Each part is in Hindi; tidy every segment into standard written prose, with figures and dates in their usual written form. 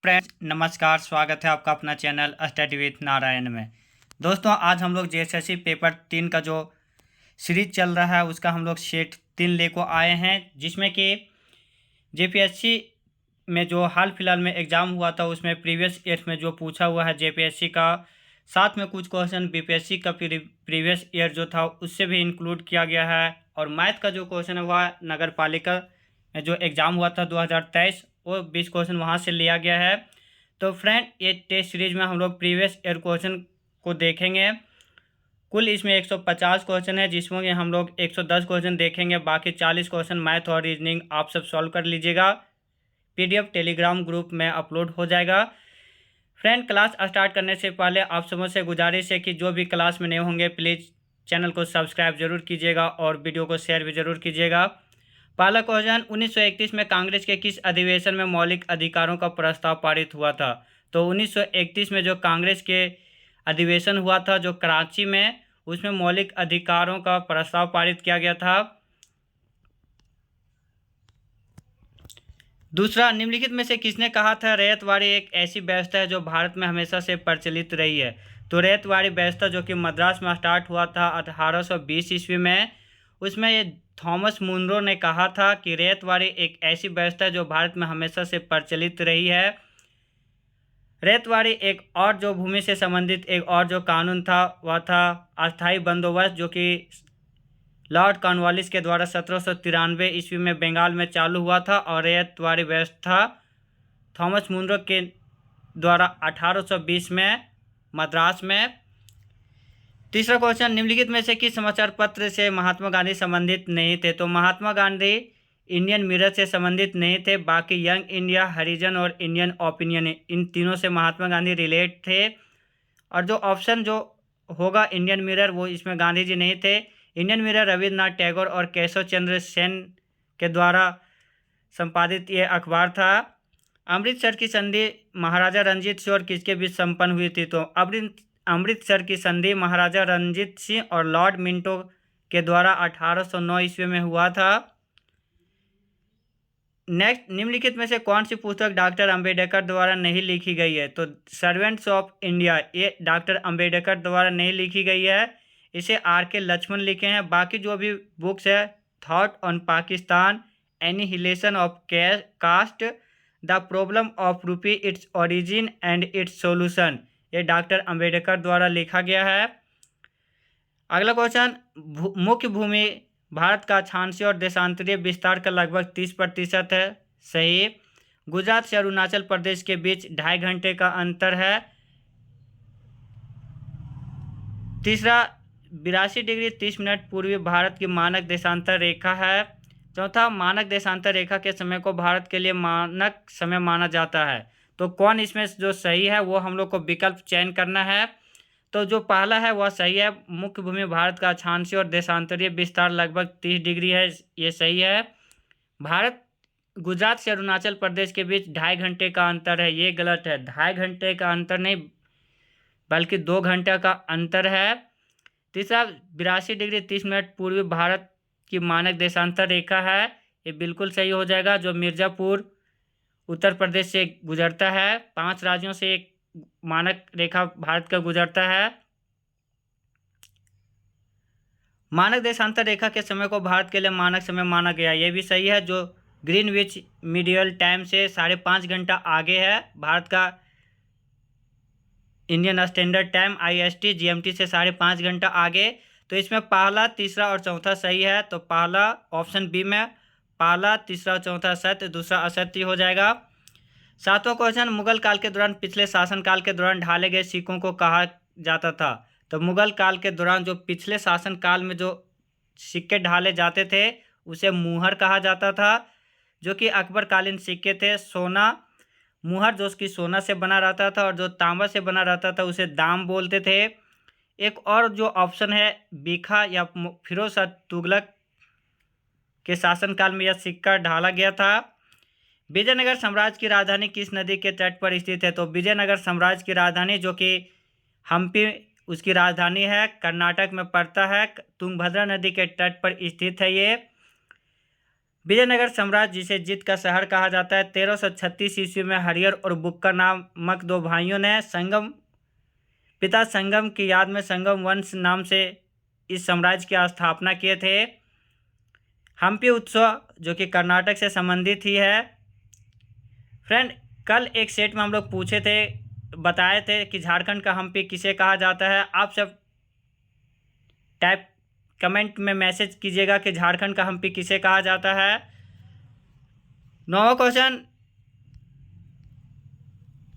फ्रेंड्स नमस्कार, स्वागत है आपका अपना चैनल स्टडी विथ नारायण में। दोस्तों आज हम लोग जेएसएससी पेपर 3 का जो सीरीज चल रहा है उसका हम लोग सेट 3 लेको आए हैं, जिसमें कि जेपीएससी में जो हाल फिलहाल में एग्ज़ाम हुआ था उसमें प्रीवियस ईयर में जो पूछा हुआ है जेपीएससी का, साथ में कुछ क्वेश्चन बीपीएससी का प्रीवियस ईयर जो था उससे भी इंक्लूड किया गया है। और मैथ का जो क्वेश्चन है वह नगर पालिका में जो एग्ज़ाम हुआ था 2023 वो 20 क्वेश्चन वहाँ से लिया गया है। तो फ्रेंड ये टेस्ट सीरीज में हम लोग प्रीवियस ईयर क्वेश्चन को देखेंगे। कुल इसमें 150 क्वेश्चन है, जिसमें हम लोग 110 क्वेश्चन देखेंगे, बाकी 40 क्वेश्चन मैथ और रीजनिंग आप सब सॉल्व कर लीजिएगा। पीडीएफ टेलीग्राम ग्रुप में अपलोड हो जाएगा। फ्रेंड क्लास स्टार्ट करने से पहले आप सबों से गुजारिश है कि जो भी क्लास में नए होंगे प्लीज़ चैनल को सब्सक्राइब जरूर कीजिएगा और वीडियो को शेयर भी जरूर कीजिएगा। पहला क्वेश्चन, 1931 में कांग्रेस के किस अधिवेशन में मौलिक अधिकारों का प्रस्ताव पारित हुआ था? तो 1931 में जो कांग्रेस के अधिवेशन हुआ था जो कराची में, उसमें मौलिक अधिकारों का प्रस्ताव पारित किया गया था। दूसरा, निम्नलिखित में से किसने कहा था रैयतवाड़ी एक ऐसी व्यवस्था है जो भारत में हमेशा से प्रचलित रही है? तो रैयतवाड़ी व्यवस्था जो कि मद्रास में स्टार्ट हुआ था 1820 ईस्वी में, उसमें ये थॉमस मुनरो ने कहा था कि रैयतवाड़ी एक ऐसी व्यवस्था है जो भारत में हमेशा से प्रचलित रही है। रैयतवाड़ी एक और जो भूमि से संबंधित एक और जो कानून था वह था अस्थायी बंदोबस्त, जो कि लॉर्ड कॉर्नवालिस के द्वारा 1793 ईस्वी में बंगाल में चालू हुआ था। और रैयतवाड़ी व्यवस्था थॉमस मुनरो के द्वारा 1820 में मद्रास में। तीसरा क्वेश्चन, निम्नलिखित में से किस समाचार पत्र से महात्मा गांधी संबंधित नहीं थे? तो महात्मा गांधी इंडियन मिरर से संबंधित नहीं थे, बाकी यंग इंडिया, हरिजन और इंडियन ओपिनियन इन तीनों से महात्मा गांधी रिलेट थे। और जो ऑप्शन जो होगा इंडियन मिरर, वो इसमें गांधी जी नहीं थे। इंडियन मिरर रविन्द्रनाथ टैगोर और केशव चंद्र सेन के द्वारा संपादित ये अखबार था। अमृतसर की संधि महाराजा रंजीत सिंह और किसके बीच संपन्न हुई थी? तो अमृतसर की संधि महाराजा रंजीत सिंह और लॉर्ड मिंटो के द्वारा 1809 ईस्वी में हुआ था। नेक्स्ट, निम्नलिखित में से कौन सी पुस्तक डॉक्टर अंबेडकर द्वारा नहीं लिखी गई है? तो सर्वेंट्स ऑफ इंडिया ये डॉक्टर अंबेडकर द्वारा नहीं लिखी गई है, इसे आर.के. लक्ष्मण लिखे हैं। बाकी जो भी बुक्स है, thought on Pakistan, annihilation of caste, the problem of rupee, its origin and its solution, ये डॉक्टर अंबेडकर द्वारा लिखा गया है। अगला क्वेश्चन, मुख्य भूमि भारत का अक्षांशीय और देशांतरीय विस्तार का लगभग 30% है, सही। गुजरात से अरुणाचल प्रदेश के बीच 2.5 घंटे का अंतर है। तीसरा, 82 डिग्री 30 मिनट पूर्वी भारत की मानक देशांतर रेखा है। चौथा, मानक देशांतर रेखा के समय को भारत के लिए मानक समय माना जाता है। तो कौन इसमें जो सही है वो हम लोग को विकल्प चयन करना है। तो जो पहला है वह सही है, मुख्य भूमि भारत का अक्षांशीय और देशांतरीय विस्तार लगभग 30 डिग्री है, ये सही है। भारत गुजरात से अरुणाचल प्रदेश के बीच 2.5 घंटे का अंतर है, ये गलत है। 2.5 घंटे का अंतर नहीं बल्कि 2 घंटे का अंतर है। तीसरा, 82 डिग्री 30 मिनट पूर्वी भारत की मानक देशांतर रेखा है, ये बिल्कुल सही हो जाएगा, जो मिर्ज़ापुर उत्तर प्रदेश से गुजरता है। 5 राज्यों से एक मानक रेखा भारत का गुजरता है। मानक देशांतर रेखा के समय को भारत के लिए मानक समय माना गया, ये भी सही है, जो ग्रीनविच मीडियल टाइम से 5.5 घंटा आगे है। भारत का Indian standard time IST GMT से 5.5 घंटा आगे। तो इसमें पहला, तीसरा और चौथा सही है। तो पहला ऑप्शन बी में पहला, तीसरा और चौथा सत्य, दूसरा असत्य हो जाएगा। 7वां क्वेश्चन, मुगल काल के दौरान पिछले शासनकाल के दौरान ढाले गए सिक्कों को कहा जाता था? तो मुगल काल के दौरान जो पिछले शासनकाल में जो सिक्के ढाले जाते थे उसे मुहर कहा जाता था, जो कि अकबरकालीन सिक्के थे। सोना मुहर जो उसकी सोना से बना रहता था और जो तांबा से बना रहता था उसे दाम बोलते थे। एक और जो ऑप्शन है बीखा या फिरोज शाह तुगलक के शासनकाल में यह सिक्का ढाला गया था। विजयनगर साम्राज्य की राजधानी किस नदी के तट पर स्थित है? तो विजयनगर साम्राज्य की राजधानी जो कि हम्पी उसकी राजधानी है, कर्नाटक में पड़ता है, तुंगभद्रा नदी के तट पर स्थित है ये। विजयनगर साम्राज्य जिसे जीत का शहर कहा जाता है, 1336 ईस्वी में हरिहर और बुक्कर नामक दो भाइयों ने पिता संगम की याद में संगम वंश नाम से इस साम्राज्य की स्थापना किए थे। हम्पी उत्सव जो कि कर्नाटक से संबंधित ही है। फ्रेंड, कल एक सेट में हम लोग पूछे थे, बताए थे कि झारखंड का हम्पी किसे कहा जाता है। आप सब टाइप कमेंट में मैसेज कीजिएगा कि झारखंड का हम्पी किसे कहा जाता है। 9वां क्वेश्चन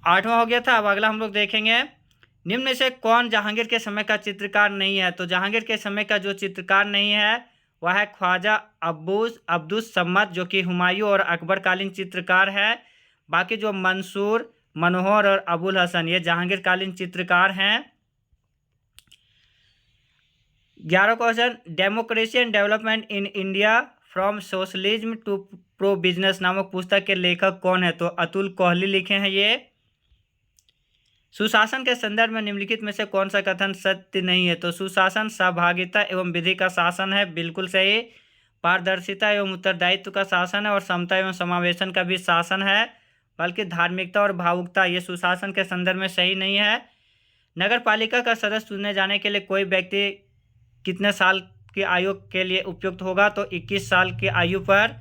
8वां हो गया था। अब अगला हम लोग देखेंगे, निम्न में से कौन जहांगीर के समय का चित्रकार नहीं है। तो जहांगीर के समय का जो चित्रकार नहीं है वह है ख्वाजा अब्दुस सम्मत, जो कि हुमायूं और अकबर कालीन चित्रकार है। बाकी जो मंसूर, मनोहर और अबुल हसन ये जहांगीर कालीन चित्रकार हैं। 11वां question, democracy and development in India from socialism to pro business नामक पुस्तक के लेखक कौन है। तो अतुल कोहली लिखे हैं ये। सुशासन के संदर्भ में निम्नलिखित में से कौन सा कथन सत्य नहीं है। तो सुशासन सहभागिता एवं विधि का शासन है, बिल्कुल सही। पारदर्शिता एवं उत्तरदायित्व का शासन है और समता एवं समावेशन का भी शासन है। बल्कि धार्मिकता और भावुकता ये सुशासन के संदर्भ में सही नहीं है। नगर पालिका का सदस्य चुने जाने के लिए कोई व्यक्ति कितने साल की आयु के लिए उपयुक्त होगा। तो 21 साल की आयु पर।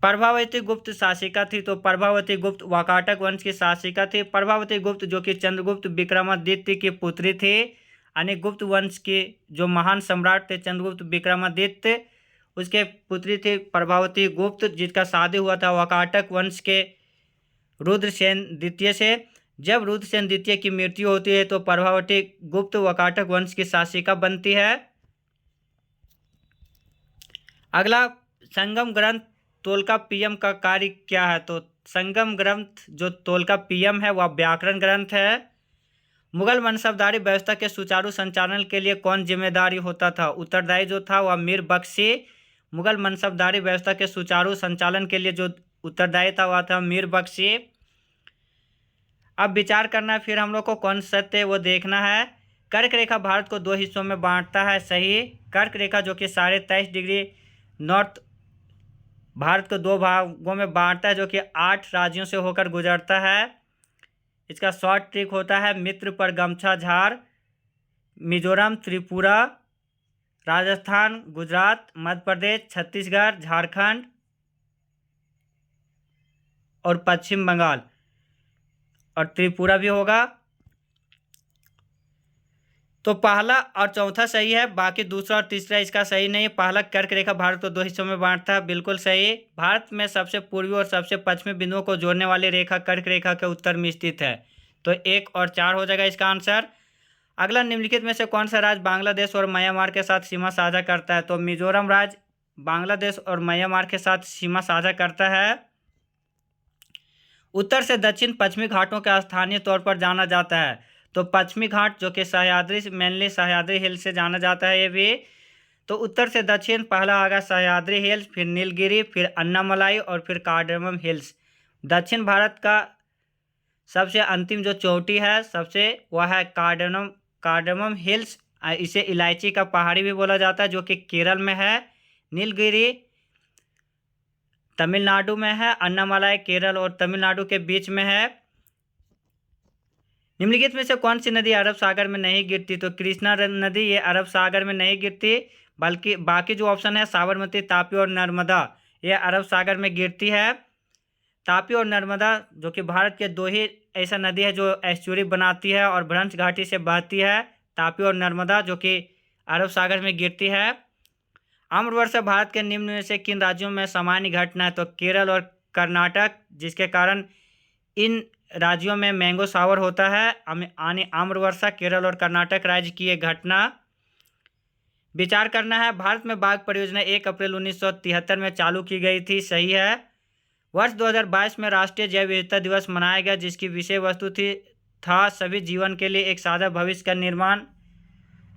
प्रभावती गुप्त शासिका थी। तो प्रभावती गुप्त वाकाटक वंश की शासिका थी। प्रभावती गुप्त जो कि चंद्रगुप्त विक्रमादित्य की पुत्री थी, यानी गुप्त वंश की जो महान सम्राट थे चंद्रगुप्त विक्रमादित्य, उसके पुत्री थी प्रभावती गुप्त, जिसका शादी हुआ था वाकाटक वंश के रुद्रसेन द्वितीय से। जब रुद्रसेन द्वितीय की मृत्यु होती है तो प्रभावती गुप्त वाकाटक वंश की शासिका बनती है। अगला, संगम ग्रंथ तोलकाप्पियम का कार्य क्या है। तो संगम ग्रंथ जो तोलकाप्पियम है वह व्याकरण ग्रंथ है। मुगल मनसबदारी व्यवस्था के सुचारू संचालन के लिए कौन जिम्मेदारी होता था। उत्तरदायी जो था वह मीर बख्शी। मुगल मनसबदारी व्यवस्था के सुचारू संचालन के लिए जो उत्तरदायी था वह था मीर बख्शी। अब विचार करना है फिर हम लोग को कौन सत्य है वो देखना है। कर्क रेखा भारत को 2 हिस्सों में बांटता है, सही। कर्क रेखा जो कि 23.5 डिग्री नॉर्थ भारत को 2 भागों में बांटता है, जो कि 8 राज्यों से होकर गुजरता है। इसका शॉर्ट ट्रिक होता है मित्र पर गमछा झाड़। मिजोरम, त्रिपुरा, राजस्थान, गुजरात, मध्य प्रदेश, छत्तीसगढ़, झारखंड और पश्चिम बंगाल, और त्रिपुरा भी होगा। तो पहला और चौथा सही है, बाकी दूसरा और तीसरा इसका सही नहीं है। पहला कर्क रेखा भारत को 2 हिस्सों में बांटता है, बिल्कुल सही। भारत में सबसे पूर्वी और सबसे पश्चिमी बिंदुओं को जोड़ने वाली रेखा कर्क रेखा के उत्तर में स्थित है। तो 1 और 4 हो जाएगा इसका आंसर। अगला, निम्नलिखित में से कौन सा राज्य बांग्लादेश और म्यांमार के साथ सीमा साझा करता है। तो मिजोरम राज्य बांग्लादेश और म्यांमार के साथ सीमा साझा करता है। उत्तर से दक्षिण पश्चिमी घाटों के स्थानीय तौर पर जाना जाता है। तो पश्चिमी घाट जो कि सह्याद्री, मेनली सह्याद्री हिल्स से जाना जाता है ये भी। तो उत्तर से दक्षिण पहला आएगा सह्याद्री हिल्स, फिर नीलगिरी, फिर अन्नामलाई और फिर कार्डेमम हिल्स। दक्षिण भारत का सबसे अंतिम जो चोटी है सबसे वह है कार्डेमम हिल्स। इसे इलायची का पहाड़ी भी बोला जाता है, जो कि केरल में है। नीलगिरी तमिलनाडु में है। अन्नामलाई केरल और तमिलनाडु के बीच में है। निम्नलिखित में से कौन सी नदी अरब सागर में नहीं गिरती। तो कृष्णा नदी ये अरब सागर में नहीं गिरती, बल्कि बाकी जो ऑप्शन है साबरमती, तापी और नर्मदा ये अरब सागर में गिरती है। तापी और नर्मदा जो कि भारत के 2 ही ऐसा नदी है जो एस्चुरी बनाती है और भ्रंश घाटी से बहती है। तापी और नर्मदा जो कि अरब सागर में गिरती है। आम्रवर्षा भारत के निम्न में से किन राज्यों में सामान्य घटना है। तो केरल और कर्नाटक, जिसके कारण इन राज्यों में मैंगो शावर होता है। आम्रवर्षा केरल और कर्नाटक राज्य की एक घटना। विचार करना है, भारत में बाघ परियोजना 1 अप्रैल 1973 में चालू की गई थी, सही है। वर्ष 2022 में राष्ट्रीय जैव विविधता दिवस मनाया गया, जिसकी विषय वस्तु था सभी जीवन के लिए एक साझा भविष्य का निर्माण।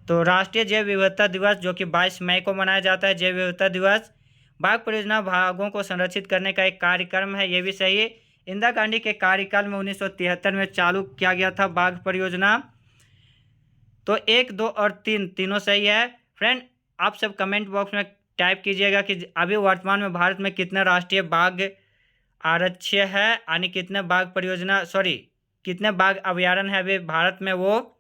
तो राष्ट्रीय जैव विविधता दिवस जो कि 22 मई को मनाया जाता है, जैव विविधता दिवस। बाघ परियोजना बाघों को संरक्षित करने का एक कार्यक्रम है, ये भी सही है। इंदिरा गांधी के कार्यकाल में 1973 में चालू किया गया था बाघ परियोजना। तो 1, 2 और 3 तीनों सही है। फ्रेंड, आप सब कमेंट बॉक्स में टाइप कीजिएगा कि अभी वर्तमान में भारत में कितने राष्ट्रीय बाघ आरक्ष्य है, यानी कितने बाघ परियोजना कितने बाघ अभयारण्य है अभी भारत में वो।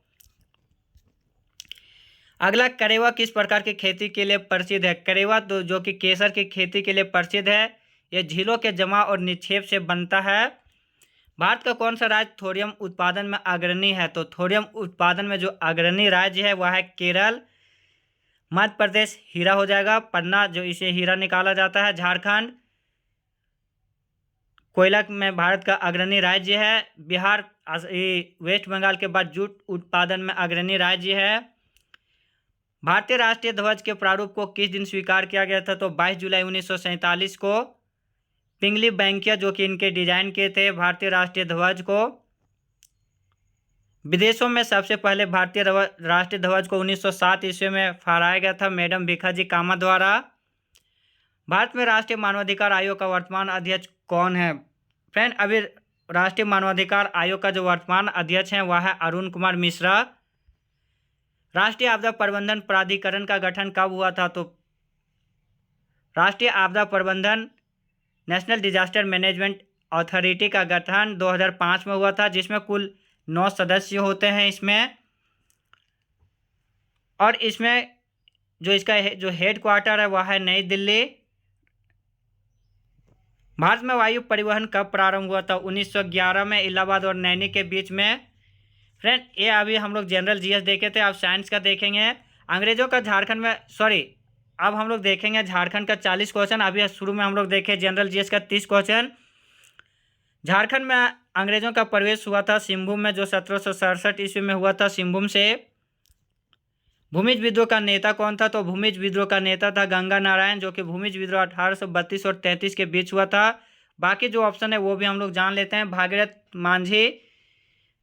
अगला, करेवा किस प्रकार की खेती के लिए प्रसिद्ध है? करेवा तो जो कि केसर की खेती के लिए प्रसिद्ध है। यह झीलों के जमा और निक्षेप से बनता है। भारत का कौन सा राज्य थोरियम उत्पादन में अग्रणी है? तो थोरियम उत्पादन में जो अग्रणी राज्य है वह है केरल। मध्य प्रदेश हीरा हो जाएगा, पन्ना जो इसे हीरा निकाला जाता है। झारखंड कोयला में भारत का अग्रणी राज्य है। बिहार वेस्ट बंगाल के बाद जूट उत्पादन में अग्रणी राज्य है। भारतीय राष्ट्रीय ध्वज के प्रारूप को किस दिन स्वीकार किया गया था? तो 22 जुलाई 1947 को। पिंगली बैंकिया जो कि इनके डिजाइन के थे भारतीय राष्ट्रीय ध्वज को। विदेशों में सबसे पहले भारतीय राष्ट्रीय ध्वज को 1907 ईस्वी में फहराया गया था मैडम भिखाजी कामा द्वारा। भारत में राष्ट्रीय मानवाधिकार आयोग का वर्तमान अध्यक्ष कौन है? फ्रेंड, अभी राष्ट्रीय मानवाधिकार आयोग का जो वर्तमान अध्यक्ष है वह है अरुण कुमार मिश्रा। राष्ट्रीय आपदा प्रबंधन प्राधिकरण का गठन कब हुआ था? तो राष्ट्रीय आपदा प्रबंधन नेशनल डिजास्टर मैनेजमेंट अथॉरिटी का गठन 2005 में हुआ था, जिसमें कुल 9 सदस्य होते हैं इसमें। और इसमें जो इसका जो हेड क्वार्टर है वह है नई दिल्ली। भारत में वायु परिवहन कब प्रारंभ हुआ था? 1911 में इलाहाबाद और नैनी के बीच में। फ्रेंड, ये अभी हम लोग जनरल जीएस देखे थे, अब साइंस का देखेंगे। अंग्रेजों का झारखंड में अब हम लोग देखेंगे झारखंड का 40 क्वेश्चन। अभी शुरू में हम लोग देखे जनरल जीएस का 30 क्वेश्चन। झारखंड में अंग्रेजों का प्रवेश हुआ था सिंहभूम में, जो 1767 ईस्वी में हुआ था सिंहभूम से। भूमिज विद्रोह का नेता कौन था? तो भूमिज विद्रोह का नेता था गंगा नारायण, जो कि भूमिज विद्रोह 1832 और 33 के बीच हुआ था। बाकी जो ऑप्शन है वो भी हम लोग जान लेते हैं। भागीरथ मांझी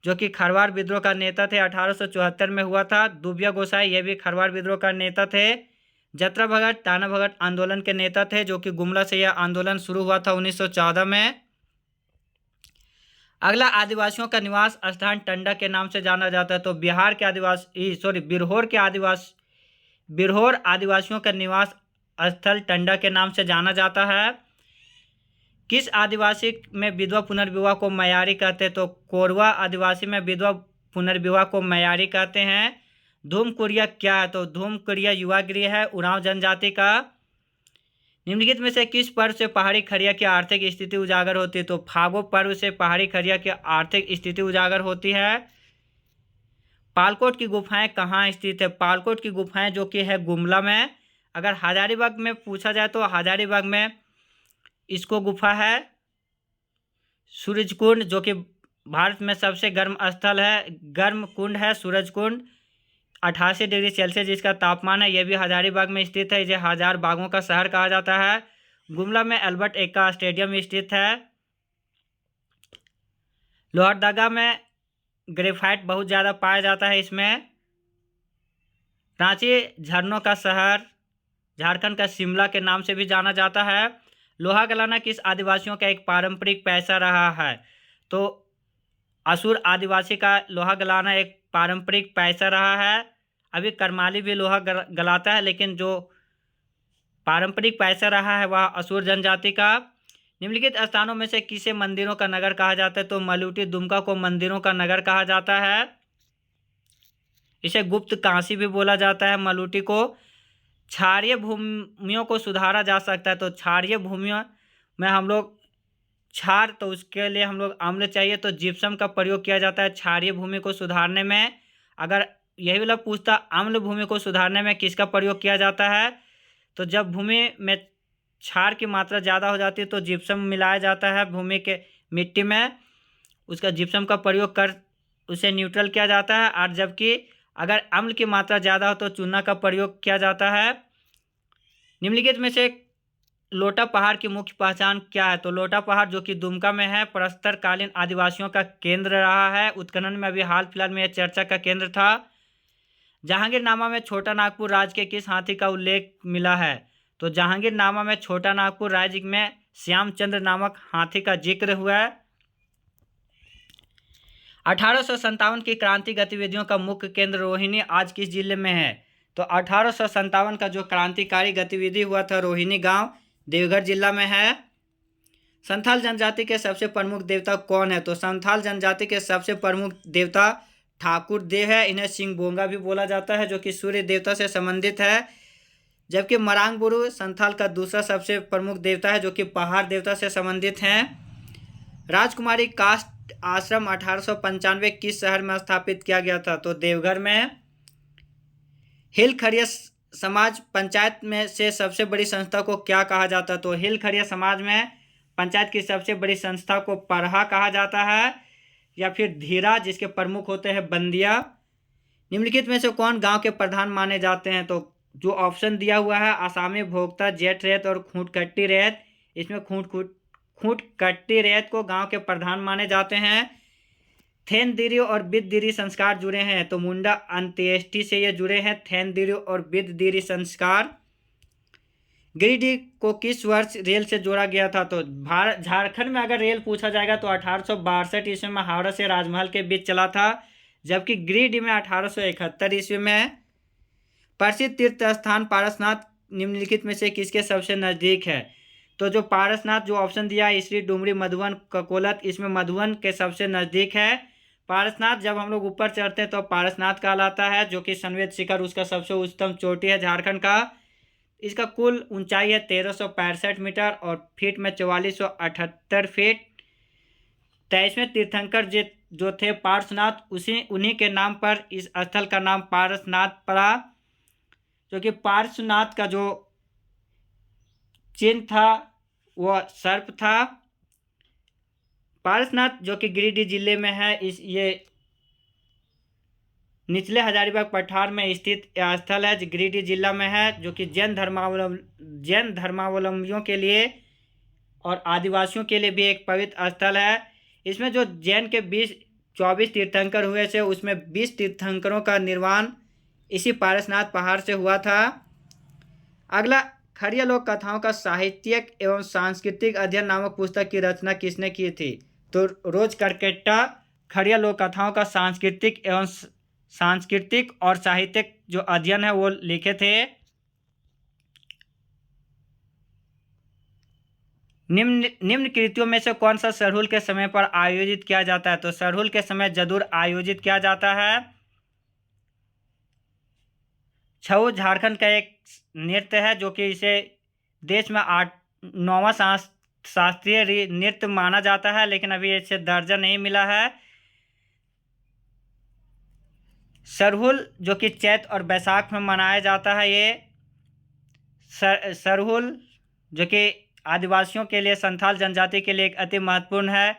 जो कि खरवार विद्रोह का नेता थे, 1874 में हुआ था। दुबिया गोसाई ये भी खरवार विद्रोह का नेता थे। जत्रा भगत टाना भगत आंदोलन के नेता थे, जो कि गुमला से यह आंदोलन शुरू हुआ था 1914 में। अगला, आदिवासियों का निवास स्थान टंडा के नाम से जाना जाता है। तो बिरहोर आदिवासियों का निवास स्थल टंडा के नाम से जाना जाता है। किस आदिवासी में विधवा पुनर्विवाह को मयारी कहते हैं? तो कोरवा आदिवासी में विधवा पुनर्विवाह को मयारी कहते हैं। धूम कुरिया क्या है? तो धूम कुरिया युवा गृह है उरांव जनजाति का। निम्नलिखित में से किस पर्व से पहाड़ी खड़िया की आर्थिक स्थिति उजागर होती है? तो फागो पर्व से पहाड़ी खड़िया की आर्थिक स्थिति उजागर होती है। पालकोट की गुफाएं कहाँ स्थित है? पालकोट की गुफाएं जो कि है गुमला में। अगर हजारीबाग में पूछा जाए तो हजारीबाग में इसको गुफा है। सूरजकुंड जो कि भारत में सबसे गर्म स्थल है, गर्म कुंड है सूरजकुंड, 88 डिग्री सेल्सियस जिसका तापमान है, यह भी हजारीबाग में स्थित है। इसे हजार बागों का शहर कहा जाता है। गुमला में अल्बर्ट एक्का स्टेडियम स्थित है। लोहरदगा में ग्रेफाइट बहुत ज़्यादा पाया जाता है इसमें। रांची झरनों का शहर, झारखंड का शिमला के नाम से भी जाना जाता है। लोहा गलाना किस आदिवासियों का एक पारंपरिक पैसा रहा है? तो असुर आदिवासी का लोहा गलाना एक पारंपरिक पैसा रहा है। अभी करमाली भी लोहा गलाता है, लेकिन जो पारंपरिक पैसा रहा है वह असुर जनजाति का। निम्नलिखित स्थानों में से किसे मंदिरों का नगर कहा जाता है? तो मलूटी दुमका को मंदिरों का नगर कहा जाता है। इसे गुप्त काशी भी बोला जाता है मलूटी को। क्षारीय भूमियों को सुधारा जा सकता है। तो क्षारीय भूमियों में हम लोग तो उसके लिए हम लोग अम्ल चाहिए, तो जिप्सम का प्रयोग किया जाता है क्षारीय भूमि को सुधारने में। अगर यही वाला पूछता अम्ल भूमि को सुधारने में किसका प्रयोग किया जाता है, तो जब भूमि में क्षार की मात्रा ज़्यादा हो जाती है तो जिप्सम मिलाया जाता है भूमि के मिट्टी में, उसका जिप्सम का प्रयोग कर उसे न्यूट्रल किया जाता है। और जबकि अगर अम्ल की मात्रा ज़्यादा हो तो चूना का प्रयोग किया जाता है। निम्नलिखित में से लोटा पहाड़ की मुख्य पहचान क्या है? तो लोटा पहाड़ जो कि दुमका में है, प्रस्तरकालीन आदिवासियों का केंद्र रहा है। उत्खनन में अभी हाल फिलहाल में यह चर्चा का केंद्र था। जहांगीरनामा में छोटा नागपुर राज्य के किस हाथी का उल्लेख मिला है? तो जहांगीरनामा में छोटा नागपुर राज्य में श्यामचंद्र नामक हाथी का जिक्र हुआ है। 1857 की क्रांति गतिविधियों का मुख्य केंद्र रोहिणी आज किस जिले में है? तो 1857 का जो क्रांतिकारी गतिविधि हुआ था रोहिणी गांव देवघर जिला में है। संथाल जनजाति के सबसे प्रमुख देवता कौन है? तो संथाल जनजाति के सबसे प्रमुख देवता ठाकुर देव है। इन्हें सिंगबोंगा भी बोला जाता है जो कि सूर्य देवता से संबंधित है। जबकि मरांग बुरु संथाल का दूसरा सबसे प्रमुख देवता है जो कि पहाड़ देवता से संबंधित हैं। राजकुमारी कास्ट आश्रम 1895 किस शहर में स्थापित किया गया था? तो देवघर में। हिल खड़िया समाज पंचायत में से सबसे बड़ी संस्था को क्या कहा जाता है? तो हिल खड़िया समाज में पंचायत की सबसे बड़ी संस्था को परहा कहा जाता है या फिर धीरा, जिसके प्रमुख होते हैं बंदिया। निम्नलिखित में से कौन गांव के प्रधान माने जाते हैं? तो जो ऑप्शन दिया हुआ है आसामी भोक्ता, जेठ रेत और खूंटकट्टी रेत, इसमें खूंटकट्टी रेत को गांव के प्रधान माने जाते हैं। थेनदिरी और बिददिरी संस्कार जुड़े हैं तो मुंडा अंत्येष्टि से ये जुड़े हैं, थेनदिरी और बिददिरी संस्कार। गिरिडीह को किस वर्ष रेल से जोड़ा गया था? तो झारखंड में अगर रेल पूछा जाएगा तो 1862 ईस्वी में हावड़ा से राजमहल के बीच चला था, जबकि गिरिडीह में 1871 ईस्वी में। प्रसिद्ध तीर्थ स्थान पारसनाथ निम्नलिखित में से किसके सबसे नज़दीक है? तो जो पारसनाथ जो ऑप्शन दिया है इसलिए डुमरी, मधुबन, ककोलत, इसमें मधुबन के सबसे नज़दीक है। पारसनाथ जब हम लोग ऊपर चढ़ते हैं तो पारसनाथ कहलाता है जो कि संवेद शिखर उसका सबसे उच्चतम चोटी है झारखंड का। इसका कुल ऊंचाई है 1365 मीटर और फीट में 4478 फीट। 23वें तीर्थंकर जो थे पार्श्वनाथ, उन्हीं के नाम पर इस स्थल का नाम पारसनाथ पड़ा, जो कि पार्श्वनाथ का जो चिन्ह था वह सर्प था। पारसनाथ जो कि गिरिडीह जिले में है, ये निचले हजारीबाग पठार में स्थित स्थल है, गिरिडीह जिला में है, जो कि जैन धर्मावलंबियों के लिए और आदिवासियों के लिए भी एक पवित्र स्थल है। इसमें जो जैन के 24 तीर्थंकर हुए थे उसमें 20 तीर्थंकरों का निर्वाण इसी पारसनाथ पहाड़ से हुआ था। अगला, खड़िया लोक कथाओं का साहित्यिक एवं सांस्कृतिक अध्ययन नामक पुस्तक की रचना किसने की थी? तो रोज करकेट्टा खड़िया लोक कथाओं का सांस्कृतिक और साहित्यिक जो अध्ययन है वो लिखे थे। निम्न कृतियों में से कौन सा सरहुल के समय पर आयोजित किया जाता है? तो सरहुल के समय जदुर आयोजित किया जाता है। छऊ झारखंड का एक नृत्य है जो कि इसे देश में 9वां शास्त्रीय नृत्य माना जाता है, लेकिन अभी इसे दर्जा नहीं मिला है। सरहुल जो कि चैत और बैसाख में मनाया जाता है, ये सरहुल जो कि आदिवासियों के लिए, संथाल जनजाति के लिए एक अति महत्वपूर्ण है।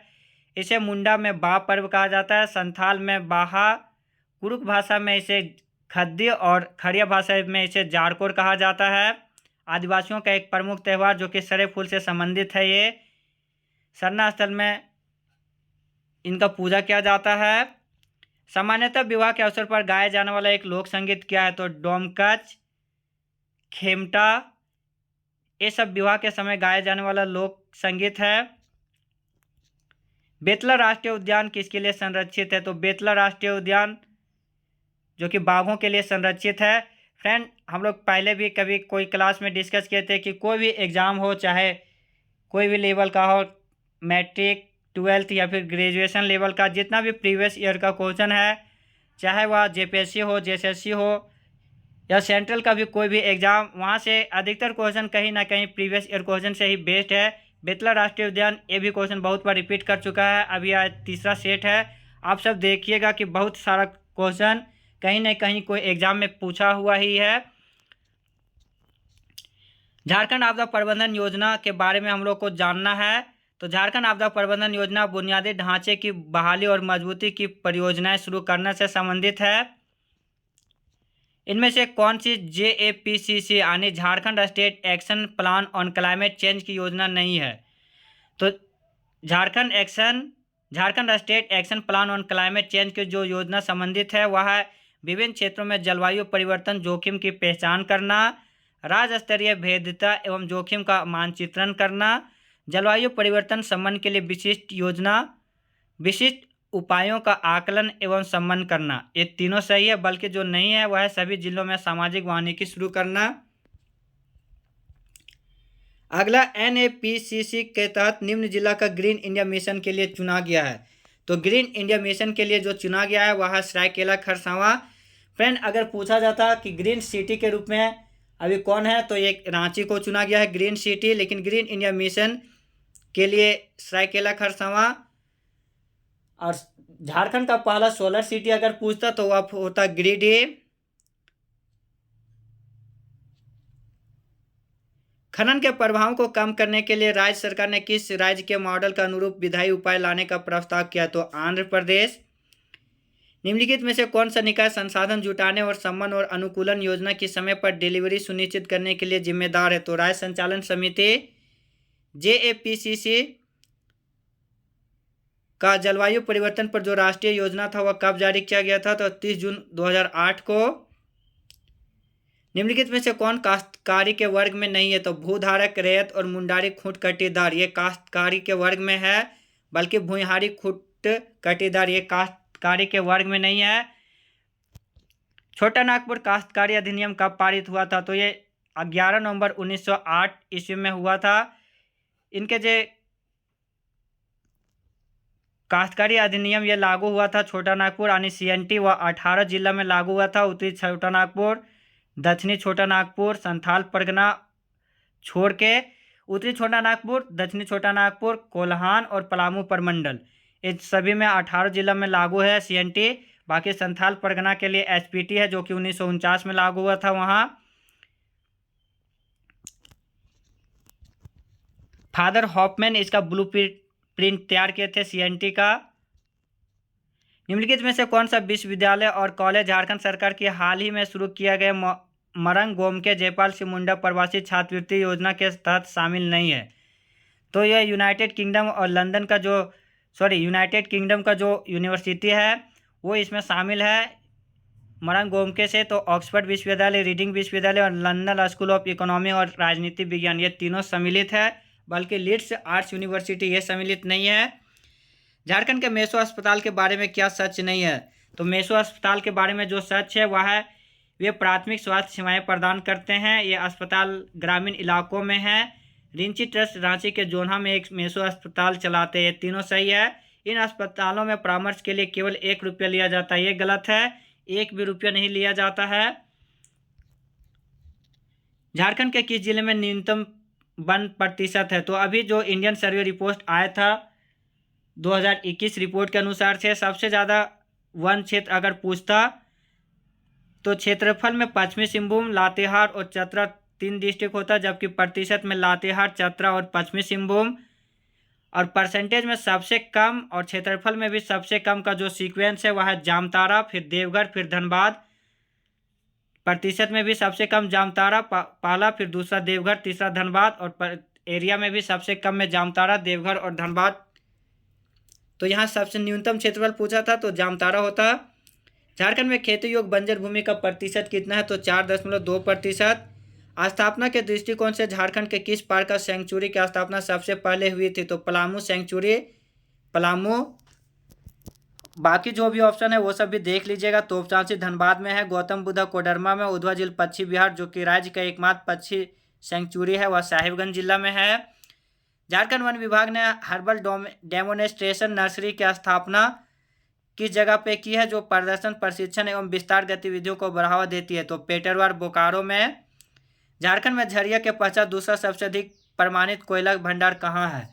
इसे मुंडा में बा पर्व कहा जाता है, संथाल में बाहा, कुरुक भाषा में इसे खद्दी और खड़िया भाषा में इसे जाड़कोर कहा जाता है। आदिवासियों का एक प्रमुख त्यौहार जो कि सरे फूल से संबंधित है, ये सरना स्थल में इनका पूजा किया जाता है। सामान्यतः विवाह के अवसर पर गाया जाने वाला एक लोक संगीत क्या है? तो डोमकच, खेमटा, ये सब विवाह के समय गाया जाने वाला लोक संगीत है। बेतला राष्ट्रीय उद्यान किसके लिए संरक्षित है? तो बेतला राष्ट्रीय उद्यान जो कि बाघों के लिए संरक्षित है। फ्रेंड, हम लोग पहले भी कभी कोई क्लास में डिस्कस किए थे कि कोई भी एग्ज़ाम हो, चाहे कोई भी लेवल का हो, मैट्रिक, 12th या फिर ग्रेजुएशन लेवल का, जितना भी प्रीवियस ईयर का क्वेश्चन है, चाहे वह जेपीएससी हो, जेएसएससी हो या सेंट्रल का भी कोई भी एग्ज़ाम, वहाँ से अधिकतर क्वेश्चन कहीं ना कहीं प्रीवियस ईयर क्वेश्चन से ही बेस्ड है। बेतला राष्ट्रीय उद्यान ये भी क्वेश्चन बहुत बार रिपीट कर चुका है, अभी आज तीसरा सेट है। आप सब देखिएगा कि बहुत सारा क्वेश्चन कहीं ना कहीं कोई एग्जाम में पूछा हुआ ही है। झारखंड आपदा प्रबंधन योजना के बारे में हम लोग को जानना है। तो झारखंड आपदा प्रबंधन योजना बुनियादी ढांचे की बहाली और मजबूती की परियोजनाएं शुरू करने से संबंधित है। इनमें से कौन सी JAPCC यानी Jharkhand state action plan on climate change की योजना नहीं है? तो Jharkhand state action plan on climate change की जो योजना संबंधित है वह है विभिन्न क्षेत्रों में जलवायु परिवर्तन जोखिम की पहचान करना, राज्य स्तरीय भेद्यता एवं जोखिम का मानचित्रण करना, जलवायु परिवर्तन शमन के लिए विशिष्ट उपायों का आकलन एवं सम्मान करना, ये तीनों सही है। बल्कि जो नहीं है वह है सभी जिलों में सामाजिक वानिकी शुरू करना। अगला, NAPCC के तहत निम्न जिला का ग्रीन इंडिया मिशन के लिए चुना गया है। तो ग्रीन इंडिया मिशन के लिए जो चुना गया है वह है सरायकेला खरसावां। फ्रेंड, अगर पूछा जाता कि ग्रीन सिटी के रूप में अभी कौन है, तो ये रांची को चुना गया है ग्रीन सिटी, लेकिन ग्रीन इंडिया मिशन के लिए सरायकेला खरसावां। और झारखंड का पहला सोलर सिटी अगर पूछता तो वह होता गिरिडीह। खनन के प्रभाव को कम करने के लिए राज्य सरकार ने किस राज्य के मॉडल का अनुरूप विधायी उपाय लाने का प्रस्ताव किया, तो आंध्र प्रदेश। निम्नलिखित में से कौन सा निकाय संसाधन जुटाने और सम्मान और अनुकूलन योजना की समय पर डिलीवरी सुनिश्चित करने के लिए जिम्मेदार है, तो राज्य संचालन समिति। JAPCC का जलवायु परिवर्तन पर जो राष्ट्रीय योजना था वह कब जारी किया गया था, तो 30 जून 2008 को। निम्नलिखित में से कौन काश्तकारी के वर्ग में नहीं है, तो भूधारक, रैयत और मुंडारी खूंट कटीदार, ये काश्तकारी के वर्ग में है। बल्कि भूइहारी खूंट कटीदार ये काश्तकारी के वर्ग में नहीं है। छोटा नागपुर काश्तकारी अधिनियम कब पारित हुआ था, तो ये 11 नवंबर 1908 ईस्वी में हुआ था। इनके जो काश्तकारी अधिनियम ये लागू हुआ था छोटा नागपुर यानी CNT व 18 जिला में लागू हुआ था। उत्तरी छोटा नागपुर, दक्षिणी छोटा नागपुर, संथाल परगना छोड़ के उत्तरी छोटा नागपुर, दक्षिणी छोटा नागपुर, कोल्हान और पलामू प्रमंडल, इन सभी में 18 जिला में लागू है CNT। बाकी संथाल परगना के लिए SPT है जो कि 1949 में लागू हुआ था। वहाँ फादर हॉफमैन इसका ब्लूप्रिंट तैयार किए थे CNT का। निम्नलिखित में से कौन सा विश्वविद्यालय और कॉलेज झारखंड सरकार की हाल ही में शुरू किया गया मरंग गोमके जयपाल सिंह मुंडा प्रवासी छात्रवृत्ति योजना के तहत शामिल नहीं है, तो यह यूनाइटेड किंगडम का जो यूनिवर्सिटी है वो इसमें शामिल है मरंग गोमके से। तो ऑक्सफोर्ड विश्वविद्यालय, रीडिंग विश्वविद्यालय और लंदन स्कूल ऑफ इकोनॉमी और राजनीति विज्ञान ये तीनों सम्मिलित है। बल्कि लीड्स आर्ट्स यूनिवर्सिटी ये सम्मिलित नहीं है। झारखंड के मेसो अस्पताल के बारे में क्या सच नहीं है, तो मेसो अस्पताल के बारे में जो सच है वह है वे प्राथमिक स्वास्थ्य सेवाएं प्रदान करते हैं। ये अस्पताल ग्रामीण इलाकों में है। रिंची ट्रस्ट रांची के जोन्हा में एक मेसो अस्पताल चलाते हैं, ये तीनों सही है। इन अस्पतालों में परामर्श के लिए केवल 1 रुपया लिया जाता है, ये गलत है, 1 भी रुपया नहीं लिया जाता है। झारखंड के किस जिले में न्यूनतम वन प्रतिशत है, तो अभी जो इंडियन सर्वे रिपोर्ट आया था 2021 रिपोर्ट के अनुसार से सबसे ज़्यादा वन क्षेत्र अगर पूछता तो क्षेत्रफल में पश्चिमी सिंहभूम, लातेहार और चतरा 3 डिस्ट्रिक्ट होता, जबकि प्रतिशत में लातेहार, चतरा और पश्चिमी सिंहभूम। और परसेंटेज में सबसे कम और क्षेत्रफल में भी सबसे कम का जो सीक्वेंस है वह है जामताड़ा, फिर देवघर, फिर धनबाद। प्रतिशत में भी सबसे कम जामताड़ा पहला, फिर दूसरा देवघर, तीसरा धनबाद, और एरिया में भी सबसे कम में जामताड़ा, देवघर और धनबाद। तो यहाँ सबसे न्यूनतम क्षेत्रफल पूछा था तो जामताड़ा होता। झारखंड में खेती योग्य बंजर भूमि का प्रतिशत कितना है, तो 4.2%। स्थापना के दृष्टिकोण से झारखंड के किस पार्क का सेंचुरी की स्थापना सबसे पहले हुई थी, तो पलामू सेंचुरी, पलामू। बाकी जो भी ऑप्शन है वो सब भी देख लीजिएगा। तोपचांची धनबाद में है, गौतम बुद्धा कोडरमा में, उधवा झील पश्चिम बिहार जो कि राज्य का एकमात्र पक्षी सेंचुरी है वह साहिबगंज जिला में है। झारखंड वन विभाग ने हर्बल डेमोनेस्ट्रेशन नर्सरी की स्थापना किस जगह पे की है, जो प्रदर्शन, प्रशिक्षण एवं विस्तार गतिविधियों को बढ़ावा देती है, तो पेटरवार, बोकारो में। झारखंड में झरिया के पश्चात दूसरा सबसे अधिक प्रमाणित कोयला भंडार कहाँ है,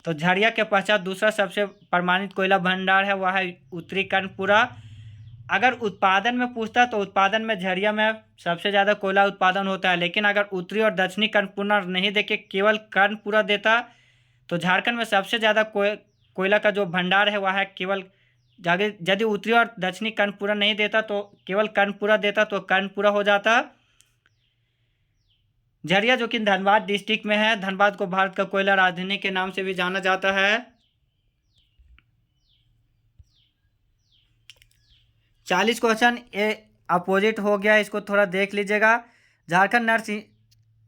तो झरिया के पश्चात दूसरा सबसे प्रमाणित कोयला भंडार है वह है उत्तरी कर्णपुरा। अगर उत्पादन में पूछता तो उत्पादन में झरिया में सबसे ज़्यादा कोयला उत्पादन होता है, लेकिन अगर उत्तरी और दक्षिणी कर्णपुरा नहीं देके केवल कर्णपुरा देता तो झारखंड में सबसे ज़्यादा कोयला का जो भंडार है वह है केवल, यदि उत्तरी और दक्षिणी कर्णपुरा नहीं देता तो केवल कर्णपुरा देता तो कर्णपुरा हो जाता। झरिया जो कि धनबाद डिस्ट्रिक्ट में है, धनबाद को भारत का कोयला राजधानी के नाम से भी जाना जाता है। 40 क्वेश्चन ये अपोजिट हो गया, इसको थोड़ा देख लीजिएगा। झारखंड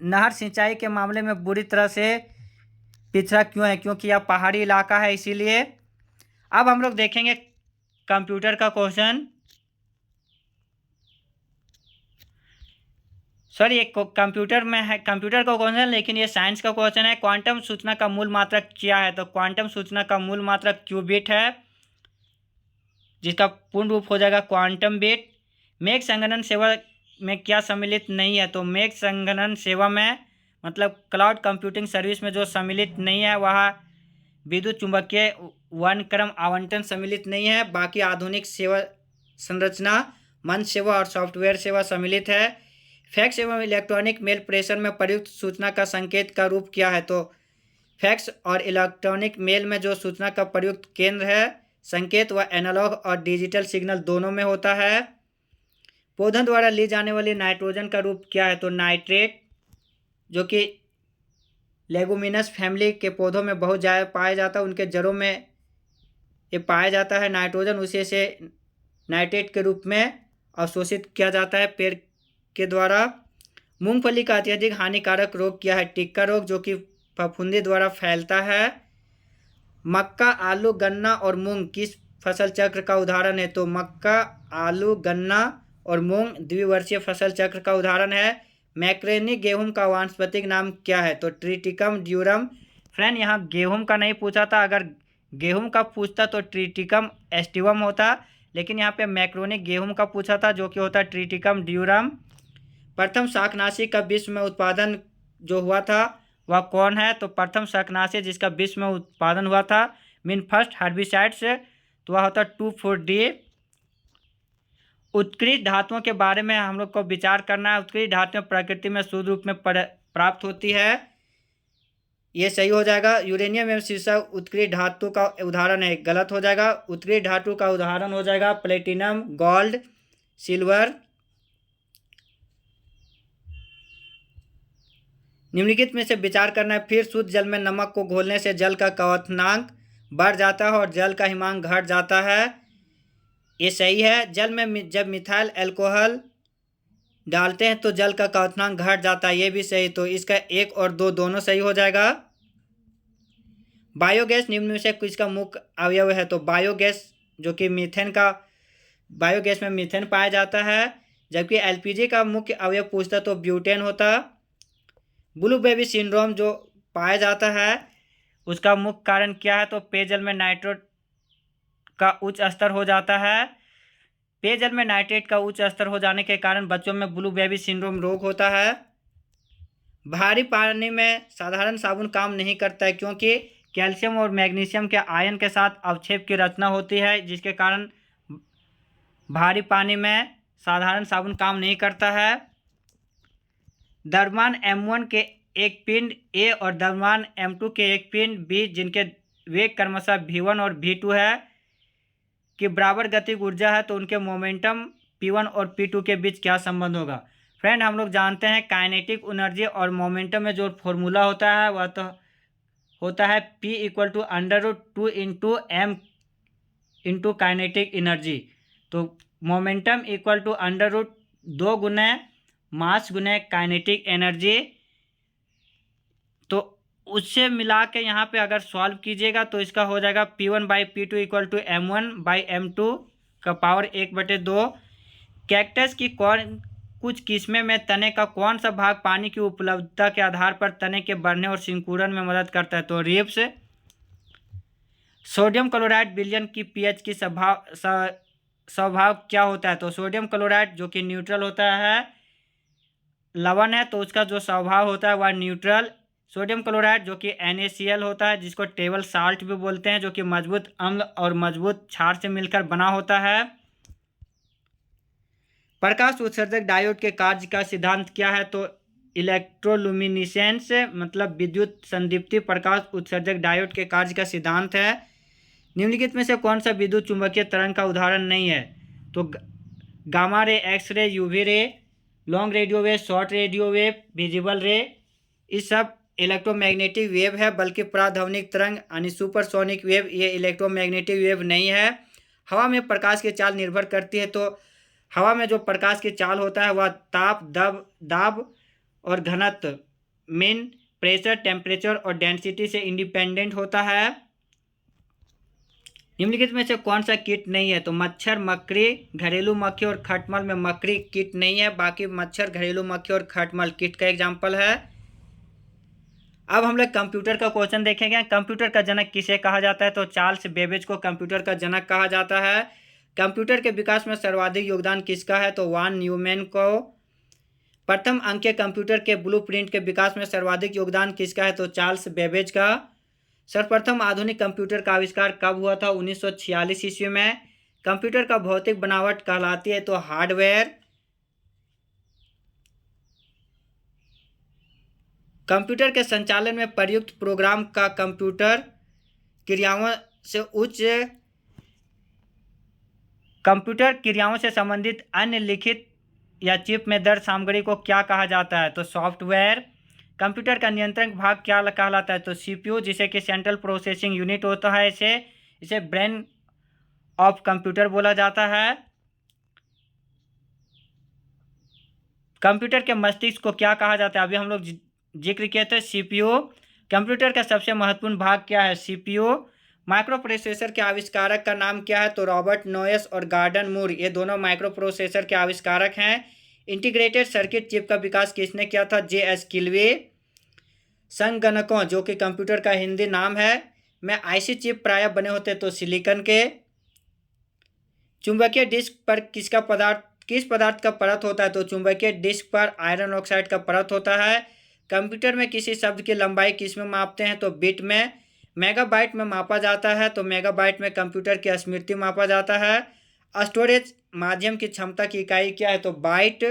नहर सिंचाई के मामले में बुरी तरह से पिछड़ा क्यों है, क्योंकि यह पहाड़ी इलाका है इसीलिए। अब हम लोग देखेंगे कंप्यूटर का क्वेश्चन। सॉरी, एक कंप्यूटर में है, कंप्यूटर का क्वेश्चन, लेकिन ये साइंस का क्वेश्चन है। क्वांटम सूचना का मूल मात्रक क्या है? तो क्वांटम सूचना का मूल मात्रक क्यूबिट है, जिसका पूर्ण रूप हो जाएगा क्वांटम बिट। मेघ संगणन सेवा में क्या सम्मिलित नहीं है? तो मेघ संगणन सेवा में मतलब क्लाउड कंप्यूटिंग सर्विस में जो सम्मिलित नहीं है वह विद्युत चुंबकीय वर्णक्रम आवंटन सम्मिलित नहीं है। बाकी आधुनिक सेवा संरचना, मंच सेवा और सॉफ्टवेयर सेवा सम्मिलित है। फैक्स एवं इलेक्ट्रॉनिक मेल प्रेषण में प्रयुक्त सूचना का संकेत का रूप क्या है? तो फैक्स और इलेक्ट्रॉनिक मेल में जो सूचना का प्रयुक्त केंद्र है संकेत वह एनालॉग और डिजिटल सिग्नल दोनों में होता है। पौधों द्वारा ली जाने वाली नाइट्रोजन का रूप क्या है? तो नाइट्रेट, जो कि लेगुमिनस फैमिली के पौधों में बहुत ज़्यादा पाया जाता है, उनके जड़ों में ये पाया जाता है नाइट्रोजन, उसी से नाइट्रेट के रूप में अवशोषित किया जाता है पेड़ के द्वारा। मूंगफली का अत्यधिक हानिकारक रोग क्या है? टिक्का रोग, जो कि फफूंदी द्वारा फैलता है। मक्का, आलू, गन्ना और मूंग किस फसल चक्र का उदाहरण है? तो मक्का, आलू, गन्ना और मूंग द्विवर्षीय फसल चक्र का उदाहरण है। मैक्रेनी गेहूं का वानस्पतिक नाम क्या है? तो ट्रिटिकम ड्यूरम। फ्रेंड, यहाँ गेहूं का नहीं पूछा था, अगर गेहूं का पूछता तो ट्रिटिकम एस्टिवम होता, लेकिन यहाँ पे मैक्रोनी गेहूं का पूछा था, जो कि होता है ट्रिटिकम ड्यूरम। प्रथम शाकनाशी का विश्व में उत्पादन जो हुआ था वह कौन है? तो प्रथम शाकनाशी जिसका विश्व में उत्पादन हुआ था मीन फर्स्ट हर्बिसाइड से, तो वह होता 2,4-D। उत्कृष्ट धातुओं के बारे में हम लोग को विचार करना है। उत्कृष्ट धातुएं प्रकृति में शुद्ध रूप में प्राप्त होती है, ये सही हो जाएगा। यूरेनियम एवं सीसा उत्कृष्ट धातु का उदाहरण है, गलत हो जाएगा। उत्कृष्ट धातु का उदाहरण हो जाएगा प्लेटिनम, गोल्ड, सिल्वर। निम्नलिखित में से विचार करना है। फिर शुद्ध जल में नमक को घोलने से जल का क्वथनांक बढ़ जाता है और जल का हिमांक घट जाता है, ये सही है। जल में जब मिथाइल अल्कोहल डालते हैं तो जल का क्वथनांक घट जाता है, ये भी सही। तो इसका 1 और 2 दोनों सही हो जाएगा। बायोगैस निम्न में से किसका मुख्य अवयव है? तो बायोगैस, जो कि मीथेन का, बायोगैस में मीथेन पाया जाता है। जबकि एलपीजी का मुख्य अवयव पूछता तो ब्यूटेन होता। ब्लू बेबी सिंड्रोम जो पाया जाता है उसका मुख्य कारण क्या है? तो पेयजल में नाइट्रेट का उच्च स्तर हो जाता है। पेयजल में नाइट्रेट का उच्च स्तर हो जाने के कारण बच्चों में ब्लू बेबी सिंड्रोम रोग होता है। भारी पानी में साधारण साबुन काम नहीं करता है, क्योंकि कैल्शियम और मैग्नीशियम के आयन के साथ अवक्षेप की रचना होती है, जिसके कारण भारी पानी में साधारण साबुन काम नहीं करता है। द्रव्यमान M1 के एक पिंड A और द्रव्यमान M2 के एक पिंड B, जिनके वेग क्रमशः V1 और V2 है, कि बराबर गतिज ऊर्जा है, तो उनके मोमेंटम P1 और P2 के बीच क्या संबंध होगा? फ्रेंड, हम लोग जानते हैं काइनेटिक एनर्जी और मोमेंटम में जो फॉर्मूला होता है वह तो होता है P = √2 × M × काइनेटिक एनर्जी। तो मोमेंटम = √2 गुने मास गुने काइनेटिक एनर्जी। तो उससे मिला के यहाँ पे अगर सॉल्व कीजिएगा तो इसका हो जाएगा P1/P2 = M1/M2 का पावर 1/2। कैक्टस की कुछ किस्में में तने का कौन सा भाग पानी की उपलब्धता के आधार पर तने के बढ़ने और सिकुड़न में मदद करता है? तो रिब्स। सोडियम क्लोराइड विलयन की पीएच की स्वभाव क्या होता है? तो सोडियम क्लोराइड जो कि न्यूट्रल होता है, लवण है, तो उसका जो स्वभाव होता है वह न्यूट्रल। सोडियम क्लोराइड जो कि NaCl होता है, जिसको टेबल साल्ट भी बोलते हैं, जो कि मजबूत अम्ल और मजबूत क्षार से मिलकर बना होता है। प्रकाश उत्सर्जक डायोड के कार्य का सिद्धांत क्या है? तो इलेक्ट्रोलुमिनेसेंस, मतलब विद्युत संदीप्ति प्रकाश उत्सर्जक डायोड के कार्य का सिद्धांत है। निम्नलिखित में से कौन सा विद्युत चुंबकीय तरंग का उदाहरण नहीं है? तो gamma ray, X ray, UV ray, long radio wave, short radio wave, visible रे, इस सब इलेक्ट्रोमैग्नेटिक वेव है। बल्कि प्राध्वनिक तरंग यानी सुपरसोनिक वेव ये इलेक्ट्रोमैग्नेटिक वेव नहीं है। हवा में प्रकाश की चाल निर्भर करती है, तो हवा में जो प्रकाश की चाल होता है वह ताप, दाब और घनत्व मीन प्रेशर, टेम्परेचर और डेंसिटी से इंडिपेंडेंट होता है। निम्नलिखित में से कौन सा कीट नहीं है? तो मच्छर, मकड़ी, घरेलू मक्खी और खटमल में मकड़ी कीट नहीं है, बाकी मच्छर, घरेलू मक्खी और खटमल कीट का एग्जाम्पल है। अब हम लोग कंप्यूटर का क्वेश्चन देखेंगे। कंप्यूटर का जनक किसे कहा जाता है? तो चार्ल्स बेबेज को कंप्यूटर का जनक कहा जाता है। कंप्यूटर के विकास में सर्वाधिक योगदान किसका है? तो वान न्यूमैन को। प्रथम अंकीय कंप्यूटर के ब्लूप्रिंट के विकास में सर्वाधिक योगदान किसका है? तो चार्ल्स बेबेज का। सर्वप्रथम आधुनिक कंप्यूटर का आविष्कार कब हुआ था? 1946 ईस्वी में। कंप्यूटर का भौतिक बनावट कहलाती है तो हार्डवेयर। कंप्यूटर के संचालन में प्रयुक्त प्रोग्राम का कंप्यूटर क्रियाओं से संबंधित अन्य लिखित या चिप में दर्ज सामग्री को क्या कहा जाता है? तो सॉफ्टवेयर। कंप्यूटर का नियंत्रण भाग क्या कहलाता है? तो सीपीयू, जिसे कि सेंट्रल प्रोसेसिंग यूनिट होता है। इसे ब्रेन ऑफ कंप्यूटर बोला जाता है। कंप्यूटर के मस्तिष्क को क्या कहा जाता है? अभी हम लोग जिक्र किए थे सीपीयू। कंप्यूटर का सबसे महत्वपूर्ण भाग क्या है? सीपीयू। माइक्रो प्रोसेसर के आविष्कारक का नाम क्या है? तो रॉबर्ट नोयस और गॉर्डन मूर, ये दोनों माइक्रो प्रोसेसर के आविष्कारक हैं। इंटीग्रेटेड सर्किट चिप का विकास किसने किया था? J.S. किल्वे। संगणकों, जो कि कंप्यूटर का हिंदी नाम है, में आईसी चिप प्रायः बने होते तो सिलिकॉन के। चुंबकीय डिस्क पर किस पदार्थ का परत होता है? तो चुंबकीय डिस्क पर आयरन ऑक्साइड का परत होता है। कंप्यूटर में किसी शब्द की लंबाई किस में मापते हैं? तो बिट में। मेगाबाइट में मापा जाता है तो मेगाबाइट में कंप्यूटर की स्मृति मापा जाता है। स्टोरेज माध्यम की क्षमता की इकाई क्या है? तो बाइट।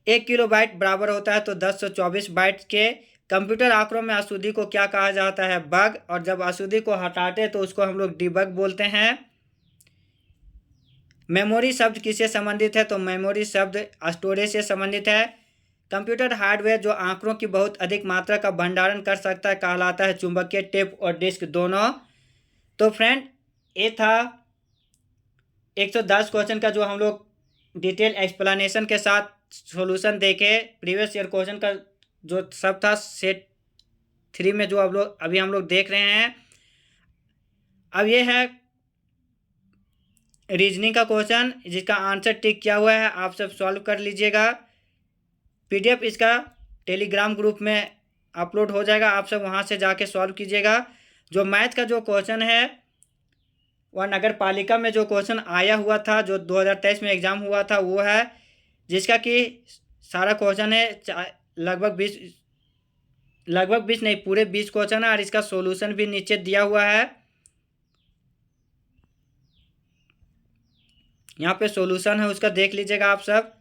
1 किलोबाइट बराबर होता है तो 1024 बाइट के। कंप्यूटर आंकड़ों में अशुद्धि को क्या कहा जाता है? बग। और जब अशुद्धि को हटाते तो उसको हम लोग डिबग बोलते हैं। मेमोरी शब्द किससे संबंधित है? तो मेमोरी शब्द स्टोरेज से संबंधित है। कंप्यूटर हार्डवेयर जो आंकड़ों की बहुत अधिक मात्रा का भंडारण कर सकता है कहलाता है चुंबकीय टेप और डिस्क दोनों। तो फ्रेंड, ये था 110 क्वेश्चन का जो हम लोग डिटेल एक्सप्लेनेशन के साथ सॉल्यूशन देखे। प्रीवियस ईयर क्वेश्चन का जो सब था सेट 3 में जो अभी हम लोग देख रहे हैं। अब ये है रीजनिंग का क्वेश्चन, जिसका आंसर टिक किया हुआ है, आप सब सॉल्व कर लीजिएगा। पीडीएफ इसका टेलीग्राम ग्रुप में अपलोड हो जाएगा, आप सब वहाँ से जाके सॉल्व कीजिएगा। जो मैथ का जो क्वेश्चन है वह नगर पालिका में जो क्वेश्चन आया हुआ था, जो 2023 में एग्ज़ाम हुआ था, वो है, जिसका कि सारा क्वेश्चन है लगभग 20 नहीं, पूरे 20 क्वेश्चन है और इसका सॉल्यूशन भी नीचे दिया हुआ है। यहाँ पे सॉल्यूशन है, उसका देख लीजिएगा आप सब।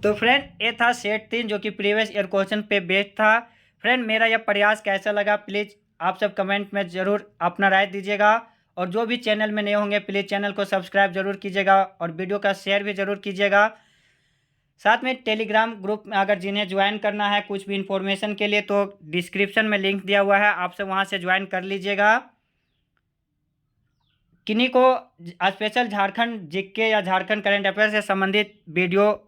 तो फ्रेंड, ये था सेट 3 जो कि प्रीवियस ईयर क्वेश्चन पे बेस्ड था। फ्रेंड, मेरा यह प्रयास कैसा लगा प्लीज़ आप सब कमेंट में ज़रूर अपना राय दीजिएगा। और जो भी चैनल में नए होंगे प्लीज़ चैनल को सब्सक्राइब जरूर कीजिएगा और वीडियो का शेयर भी ज़रूर कीजिएगा। साथ में टेलीग्राम ग्रुप में अगर जिन्हें ज्वाइन करना है कुछ भी इन्फॉर्मेशन के लिए, तो डिस्क्रिप्शन में लिंक दिया हुआ है, आप सब वहाँ से ज्वाइन कर लीजिएगा। किन्हीं को स्पेशल झारखंड जीके या झारखंड करंट अफेयर से संबंधित वीडियो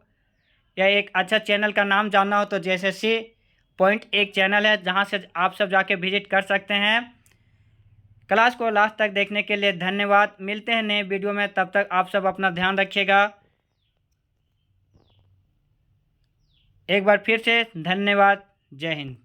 या एक अच्छा चैनल का नाम जानना हो तो JSSC पॉइंट एक चैनल है, जहां से आप सब जाके विजिट कर सकते हैं। क्लास को लास्ट तक देखने के लिए धन्यवाद। मिलते हैं नए वीडियो में, तब तक आप सब अपना ध्यान रखिएगा। एक बार फिर से धन्यवाद। जय हिंद।